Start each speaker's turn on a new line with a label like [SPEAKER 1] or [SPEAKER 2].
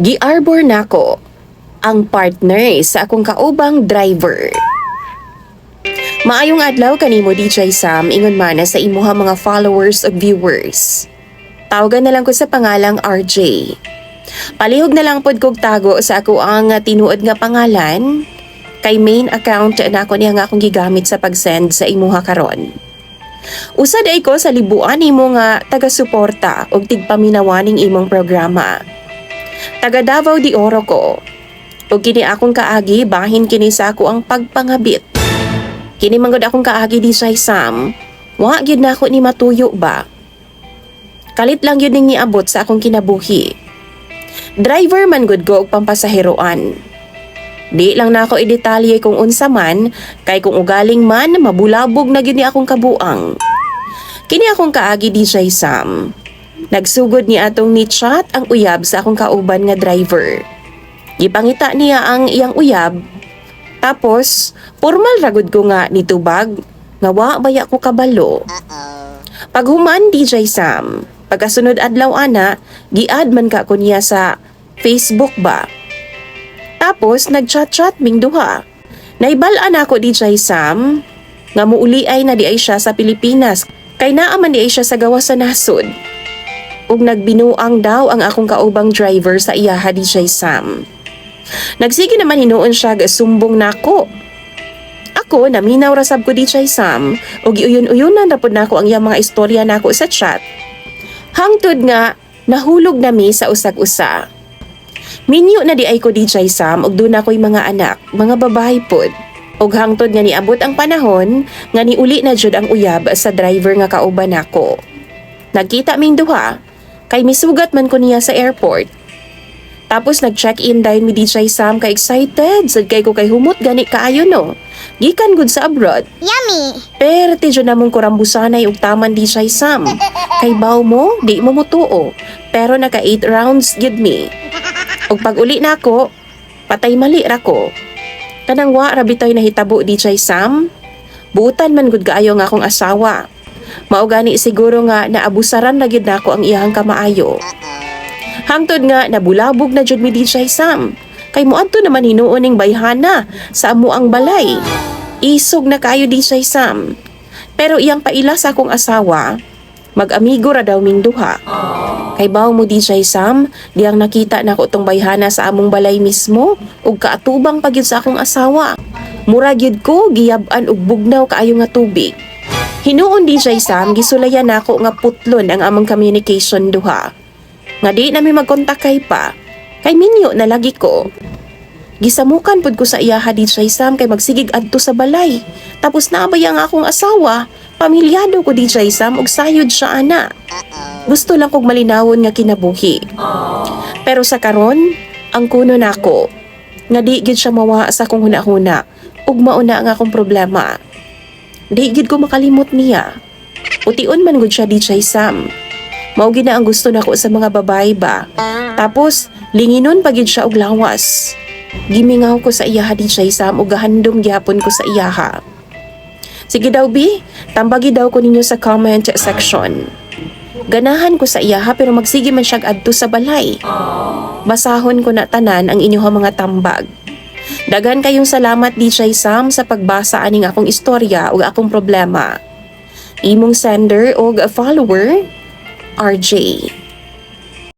[SPEAKER 1] Giarbor nako ang partner sa akong kaubang driver. Maayong adlaw kanimo DJ Sam, ingon man sa imuha mga followers o viewers. Tawagan na lang ko sa pangalang RJ. Palihog na lang pod kog tago sa ako ang tinuod nga pangalan kay main account na ako niya nga akong gigamit sa pag-send sa imuha karon. Usad ay ko sa libuan imo nga taga-suporta og tigpaminawaning imong programa. Taga Davao de Oro ko. O kini akong kaagi bahin kini sa ako ang pagpangabit. Kini manggod akong kaagi di sa Sam. Wa gyud na ako ni matuyo ba. Kalit lang yun ning niabot sa akong kinabuhi. Driver man gud ko og pampasaheroan. Di lang na ako idetalye kung unsa man, kay kung ugaling man mabulabog na gyud ni akong kabuang. Kini akong kaagi di sa Sam. Nagsugod ni atong ni chat ang uyab sa akong kauban nga driver. Gipangita niya ang iyang uyab. Tapos, formal ragod ko nga nitubag nga wa baya ko kabalo. Paghuman DJ Sam, pagkasunod adlaw ana, gi-add man ka ko niya sa Facebook ba. Tapos nagchat-chat ming duha. Naibal-an ako DJ Sam nga muuli ay na di ay siya sa Pilipinas kay naa man di ay siya sa gawas sa nasod. Ug nagbinuang daw ang akong kaubang driver sa iyaha DJ Sam. Nagsige naman hinuon siya sumbong nako. Ako naminaw ra sab ko DJ Sam ug giuyon-uyonan ra pud nako ang iyang mga istorya nako sa chat. Hangtod nga nahulog nami sa usag-usa. Minyo na di ay ko DJ Sam ug doon ako'y mga anak, mga babae pod. Ug hangtod nga niabot ang panahon nga niuli na jud ang uyab sa driver nga kauban nako. Nagkita ming duha. Kay misugat man ko niya sa airport. Tapos nag-check-in dahil mi DJ Sam ka excited. Sad kay ko kay humot gani kaayo no. Gikan gud sa abroad.
[SPEAKER 2] Yummy!
[SPEAKER 1] Pero tidyo namong kurambusanay ug taman DJ Sam. Kay baw mo, di mo mutuo. Pero naka 8 rounds gid mi. Ug pag uli na ako, patay mali ra ko. Kanang wa ra bitoy nahitabo DJ Sam. Buutan man gud kaayo nga akong asawa. Mao gani siguro nga naabusaran na gyud nako ang iyang kamaayo. Hangtod nga nabulabog na jud mi DJ Sam. Kay moadto naman hinuon ning bayhana sa amo ang balay. Isog na kayo DJ Sam. Pero iyang paila sa akong asawa, mag-amigo ra daw ming duha. Kay baw mo DJ Sam, diyang nakita nako tong bayhana sa among balay mismo ug kaatubang pa gyud sa akong asawa. Mura gyud ko giyab-an og bugnaw kaayo nga tubig. Hinuon DJ Sam, gisulayan nako nga putlon ang among communication duha. Nga di nami magkontakay pa, kay minyo na lagi ko. Gisamukan pud ko sa iyaha DJ Sam kay magsigig adto sa balay. Tapos naabay ang akong asawa, pamilyado ko DJ Sam ug sayod siya ana. Gusto lang kog malinawon nga kinabuhi. Pero sa karon, ang kuno nako, nga di gid siya mawa sa akong hunahuna ug mauna ang akong problema. Di gid ko makalimot niya. Utiun man gud siya DJ Sam. Mao gid na ang gusto nako sa mga babae ba. Tapos linginon pa gid siya og lawas. Gimingaw ko sa iyaha DJ Sam ug gahandom gyapon ko sa iyaha. Sige daw bi, tambagi daw ko ninyo sa comment section. Ganahan ko sa iyaha pero magsige man siya adto sa balay. Basahon ko na tanan ang inyong mga tambag. Dagan kayong salamat DJ Sam sa pagbasa aning akong istorya o akong problema. Imong sender o follower, RJ.